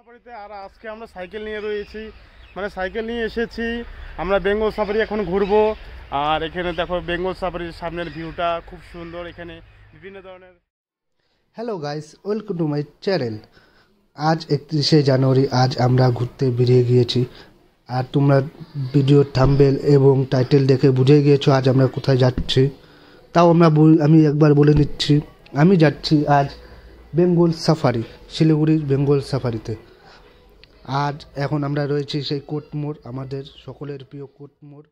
সাফারিতে। আর আজকে আমরা সাইকেল নিয়ে রয়েছি, মানে সাইকেল নিয়ে এসেছি আমরা বেঙ্গল সাফারি। এখন ঘুরবো। আর এখানে দেখো বেঙ্গল সাফারির সামনের ভিউটা খুব সুন্দর। এখানে বিভিন্ন ধরনের। Hello guys, welcome to my channel. আজ 31শে জানুয়ারি। আজ আমরা ঘুরতে বেরিয়ে গিয়েছি। আর তোমরা ভিডিও থাম্বনেল এবং টাইটেল দেখে বুঝে গিয়েছো আজ আমরা কোথায় যাচ্ছি। তাও আমি একবার বলে নিচ্ছি, আমি যাচ্ছি আজ বেঙ্গল সাফারি, শিলিগুড়ির বেঙ্গল সাফারিতে। আজ এখন আমরা রয়েছি সেই কোর্ট মোড়, আমাদের সকলের প্রিয় কোর্ট মোড়।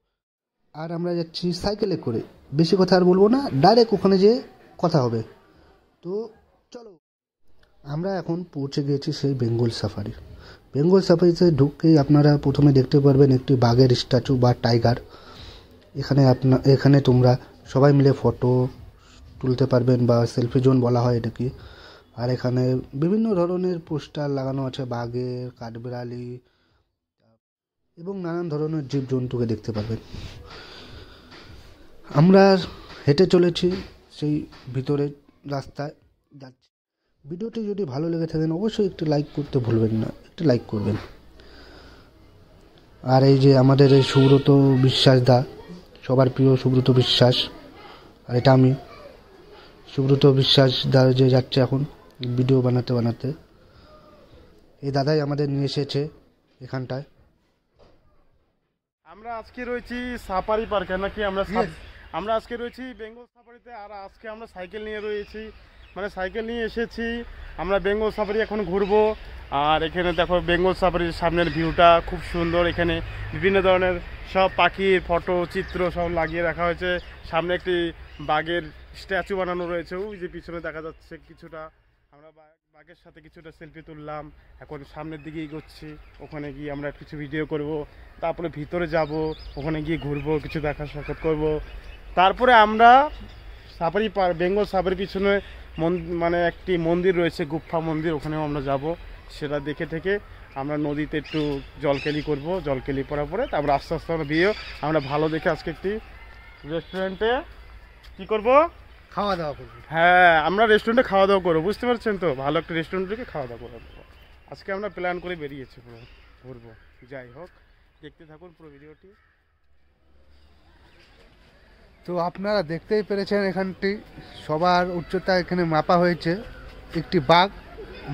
আর আমরা যাচ্ছি সাইকেলে করে। বেশি কথা আর বলবো না, ডাইরেক্ট ওখানে যেয়ে কথা হবে। তো চলো, আমরা এখন পৌঁছে গিয়েছি সেই বেঙ্গল সাফারি। বেঙ্গল সাফারিতে ঢুকতেই আপনারা প্রথমে দেখতে পারবেন একটি বাঘের স্ট্যাচু বা টাইগার। এখানে তোমরা সবাই মিলে ফটো তুলতে পারবেন বা সেলফি জোন বলা হয় এটাকে। আর এখানে বিভিন্ন ধরনের পোস্টার লাগানো আছে, বাঘের, কাঠবিড়ালি এবং নানান ধরনের জীবজন্তুকে দেখতে পারবেন। আমরা হেঁটে চলেছি সেই ভিতরের রাস্তায় যাচ্ছি। ভিডিওটি যদি ভালো লেগে থাকেন অবশ্যই একটু লাইক করতে ভুলবেন না, একটু লাইক করবেন। আর এই যে আমাদের এই সুব্রত বিশ্বাস দা, সবার প্রিয় সুব্রত বিশ্বাস, আর এটা আমি সুব্রত বিশ্বাস দা যে যাচ্ছে এখন ভিডিও বানাতে। এই দাদাই আমাদের নিয়ে এসেছে এখানটায়। আমরা আজকে রয়েছি সাফারি পার্কে, নাকি আমরা আজকে রয়েছি বেঙ্গল সাফারিতে। আর আজকে আমরা সাইকেল নিয়ে রয়েছি, মানে সাইকেল নিয়ে এসেছি আমরা বেঙ্গল সাফারি। এখন ঘুরবো। আর এখানে দেখো বেঙ্গল সাফারির সামনের ভিউটা খুব সুন্দর। এখানে বিভিন্ন ধরনের সব পাখির ফটো চিত্র সব লাগিয়ে রাখা হয়েছে। সামনে একটি বাঘের স্ট্যাচু বানানো রয়েছে, ওই যে পিছনে দেখা যাচ্ছে কিছুটা। আমরা বাঘের সাথে কিছুটা সেলফি তুললাম। এখন সামনের দিকে এগোচ্ছি, ওখানে গিয়ে আমরা কিছু ভিডিও করব। তারপরে ভিতরে যাব, ওখানে গিয়ে ঘুরবো, কিছু দেখা সাক্ষাৎ করব। তারপরে আমরা সাফারি বেঙ্গল সাফারির পিছনে মানে একটি মন্দির রয়েছে, গুফা মন্দির, ওখানেও আমরা যাব। সেটা দেখে থেকে আমরা নদীতে একটু জলকেলি করব। জলকেলি করার পরে তারপরে আস্তে আস্তে আমরা ভালো দেখে আজকে একটি রেস্টুরেন্টে কী করব, খাওয়া দাওয়া করবো। হ্যাঁ, আমরা রেস্টুরেন্টে খাওয়া দাওয়া করবো, বুঝতে পারছেন তো। ভালো একটা রেস্টুরেন্ট থেকে খাওয়া দাওয়া করবো আজকে। আমরা প্ল্যান করে বেরিয়েছি পুরো ঘুরবো। যাই হোক, দেখতে থাকুন পুরো ভিডিওটি। তো আপনারা দেখতেই পেরেছেন এখানটি সবার উচ্চতা এখানে মাপা হয়েছে। একটি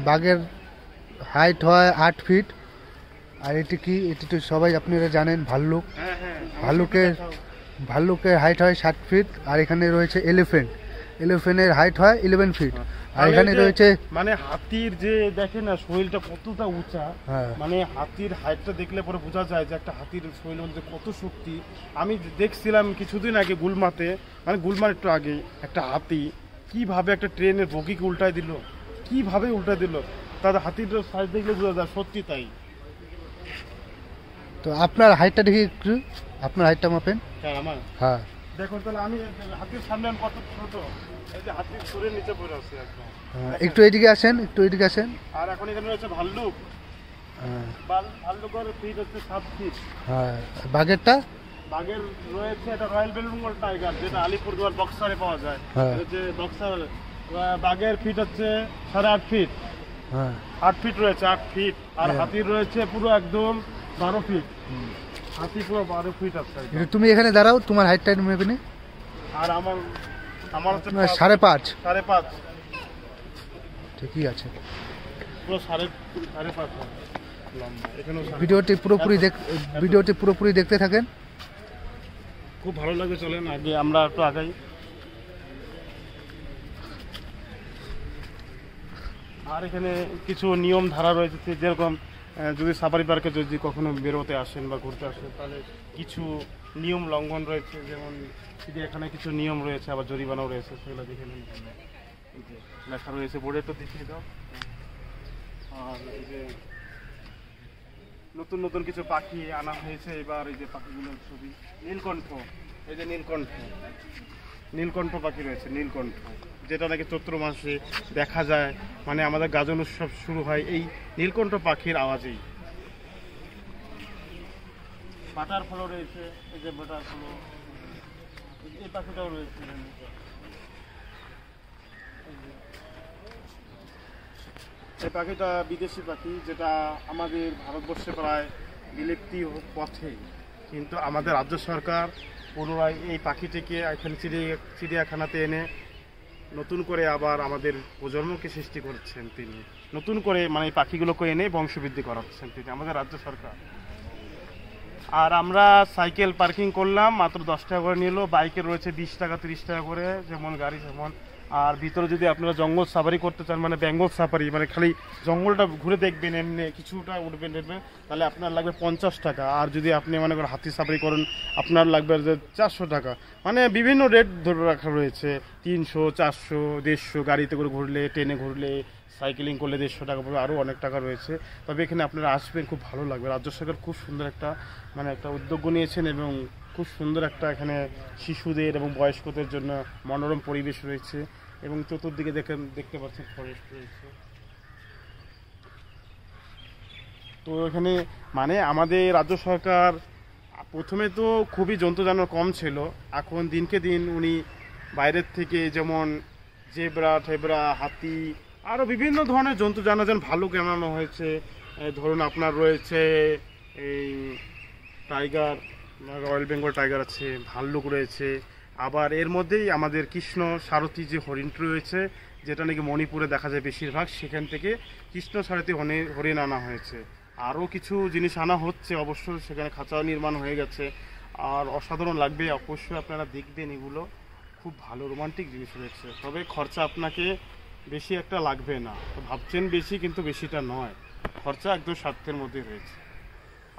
বাঘের হাইট হয় 8 ফিট। আর এটি তো সবাই আপনারা জানেন, ভাল্লুকের হাইট হয় 7 ফিট। আর এখানে রয়েছে এলিফ্যান্টের হাইট হয় 11 ফিট। আর এখানে রয়েছে মানে হাতির যে দেখেন না শরীরটা কতটা উঁচা, মানে হাতির হাইটটা দেখলে পরে বোঝা যায় যে একটা হাতির শরীরের মধ্যে কত শক্তি। আমি দেখছিলাম কিছুদিন আগে গুলমাতে, মানে গুলমার একটু আগে, একটা হাতি কিভাবে একটা ট্রেনের বগিকে উল্টায় দিল, কিভাবে উল্টায় দিল। তাদের হাতির সাইজ দেখলে বোঝা যায় সত্যি তাই। তো আপনার হাইটটা দেখি একটু, আপনার হাইটটা মাপেন। আমার হ্যাঁ দেখুন তাহলে, আমি হাতির সামনে কত ছোট, এই যে হাতির শরীর নিচে পড়ে আছে একদম। একটু এদিকে আসেন। আর এখন এখানে রয়েছে ভাল্লুক। ভাল্লুকের ফিট হচ্ছে 7 ফিট। হ্যাঁ, বাঘের রয়েছে এটা রয়্যাল বেঙ্গল টাইগার, যেটা আলিপুরদুয়ার বক্সারে পাওয়া যায়। যে বক্সার বাঘের ফিট হচ্ছে 8.5 ফিট। 8 ফিট রয়েছে, 8 ফিট। আর হাতির রয়েছে পুরো একদম 12 ফিট। হাতি পুরো 12 ফিট আছে। তুমি এখানে দাঁড়াও, তোমার হাইটটা মেপে নি। আর আমার হচ্ছে 5.5। ঠিকই আছে, পুরো 5.5 লম্বা। এখানেও ভিডিওটি পুরোপুরি দেখতে থাকেন, খুব ভালো লাগবে। চলেন আগে আমরা একটু আগাই। আর এখানে কিছু নিয়ম ধারা রয়েছে, যেরকম যদি সাফারি পার্কে যদি কখনো বেরোতে আসেন বা ঘুরতে আসেন, তাহলে কিছু নিয়ম লঙ্ঘন রয়েছে। যেমন এখানে কিছু নিয়ম রয়েছে, আবার জরিমানাও রয়েছে, সেগুলো দেখে নিন। লেখা রয়েছে বোর্ডে, একটু দেখিয়ে দাও। আর এই যে নতুন নতুন কিছু পাখি আনা হয়েছে এবার। এই যে পাখিগুলোর ছবি, নীলকণ্ঠ, এই যে নীলকণ্ঠ পাখি রয়েছে। নীলকণ্ঠ যেটা নাকি চৈত্র মাসে দেখা যায়, মানে আমাদের গাজন উৎসব শুরু হয় এই নীলকণ্ঠ পাখির আওয়াজেই। বাটার ফলও রয়েছে, এই যে বাটার ফল, এই পাখিটাও রয়েছে। এই পাখিটা বিদেশি পাখি, যেটা আমাদের ভারতবর্ষে প্রায় বিলুপ্তি পথে, কিন্তু আমাদের রাজ্য সরকার পুনরায় এই পাখিটিকে এখানে চিড়িয়াখানাতে এনে নতুন করে আবার আমাদের প্রজন্মকে সৃষ্টি করছেন তিনি, নতুন করে মানে এই পাখিগুলোকে এনে বংশবৃদ্ধি করাচ্ছেন তিনি, আমাদের রাজ্য সরকার। আর আমরা সাইকেল পার্কিং করলাম মাত্র 10 টাকা করে নিল, বাইকে রয়েছে 20 টাকা 30 টাকা করে, যেমন গাড়ি যেমন। আর ভিতরে যদি আপনারা জঙ্গল সাফারি করতে চান, মানে বেঙ্গল সাফারি, মানে খালি জঙ্গলটা ঘুরে দেখবেন, এমনি কিছুটা উঠবেন দেখবেন, তাহলে আপনার লাগবে 50 টাকা। আর যদি আপনি মনে করেন হাতি সাফারি করেন, আপনার লাগবে 400 টাকা। মানে বিভিন্ন রেট ধরে রাখা রয়েছে, 300, 400, 150, গাড়িতে করে ঘুরলে, ট্রেনে ঘুরলে, সাইকেলিং করলে 150 টাকা পড়বে, আরও অনেক টাকা রয়েছে। তবে এখানে আপনারা আসবেন, খুব ভালো লাগবে। রাজ্য সরকার খুব সুন্দর একটা মানে একটা উদ্যোগ নিয়েছেন এবং খুব সুন্দর একটা এখানে শিশুদের এবং বয়স্কদের জন্য মনোরম পরিবেশ রয়েছে এবং চতুর্দিকে দেখতে পাচ্ছেন ফরেস্ট রয়েছে। তো এখানে মানে আমাদের রাজ্য সরকার প্রথমে তো খুবই জন্তু জানোয়ার কম ছিল, এখন দিনকে দিন উনি বাইরের থেকে যেমন জেব্রা ঠেবরা, হাতি, আরও বিভিন্ন ধরনের জন্তু জানোয়ার, যেমন ভালুক আনানো হয়েছে, ধরুন আপনার রয়েছে এই টাইগার, রয়্যাল বেঙ্গল টাইগার আছে, ভাল্লুক রয়েছে। আবার এর মধ্যেই আমাদের কৃষ্ণ সারথী যে হরিণটি রয়েছে, যেটা নাকি মণিপুরে দেখা যায় বেশিরভাগ, সেখান থেকে কৃষ্ণ সারথী হরিণ আনা হয়েছে। আরও কিছু জিনিস আনা হচ্ছে, অবশ্য সেখানে খাঁচা নির্মাণ হয়ে গেছে। আর অসাধারণ লাগবে, অবশ্যই আপনারা দেখবেন, এগুলো খুব ভালো রোমান্টিক জিনিস রয়েছে। তবে খরচা আপনাকে বেশি একটা লাগবে না, তো ভাবছেন বেশি, কিন্তু বেশিটা নয়, খরচা একদম স্বার্থের মধ্যে রয়েছে।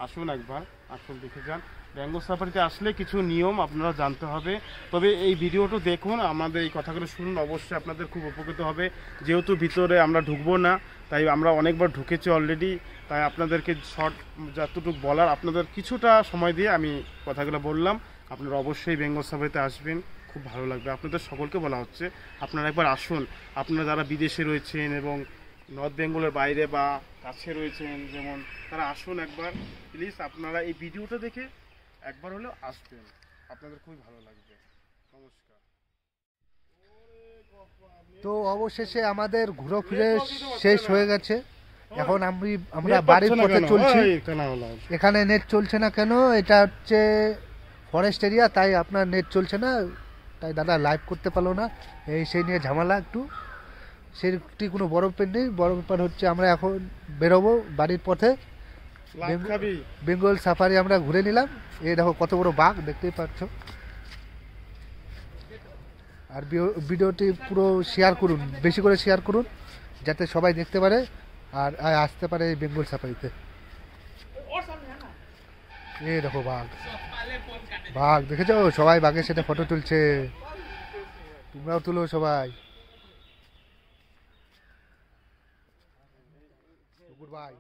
আসুন একবার, আসুন দেখে যান। বেঙ্গল সাফারিতে আসলে কিছু নিয়ম আপনারা জানতে হবে। তবে এই ভিডিওটা দেখুন, আমাদের এই কথাগুলো শুনুন, অবশ্যই আপনাদের খুব উপকৃত হবে। যেহেতু ভিতরে আমরা ঢুকবো না, তাই আমরা অনেকবার ঢুকেছি অলরেডি, তাই আপনাদেরকে শর্ট যতটুকু বলার, আপনাদের কিছুটা সময় দিয়ে আমি কথাগুলো বললাম। আপনারা অবশ্যই বেঙ্গল সাফারিতে আসবেন, খুব ভালো লাগবে। আপনাদের সকলকে বলা হচ্ছে আপনারা একবার আসুন। আপনারা যারা বিদেশে রয়েছেন এবং নর্থ বেঙ্গলের বাইরে বা কাছে রয়েছেন, যেমন তারা আসুন একবার প্লিজ। আপনারা এই ভিডিওটা দেখে একবার হলেও আসবেন, আপনাদের খুবই ভালো লাগবে। নমস্কার। তো অবশেষে আমাদের ঘুরে ফিরে শেষ হয়ে গেছে। এখন আমরা বাড়ির পথে চলছি। এখানে নেট চলছে না কেন? এটা হচ্ছে ফরেস্ট এরিয়া, তাই আপনার নেট চলছে না, তাই দাদা লাইভ করতে পারলো না, সেই নিয়ে ঝামেলা একটু। সেটি কোনো বড় ব্যাপার নেই, বড় ব্যাপার হচ্ছে আমরা এখন বেরোবো বাড়ির পথে। বেঙ্গল সাফারি আমরা ঘুরে নিলাম। এই দেখো কত বড় বাঘ, দেখতেই পাচ্ছ। আর ভিডিওটি পুরো শেয়ার করুন, বেশি করে শেয়ার করুন, যাতে সবাই দেখতে পারে আর আসতে পারে এই বেঙ্গল সাফারিতে। এই দেখো বাঘ, বাঘ দেখেছো? সবাই বাঘের সাথে ফটো তুলছে, তোমরাও তুলো সবাই। Good bye.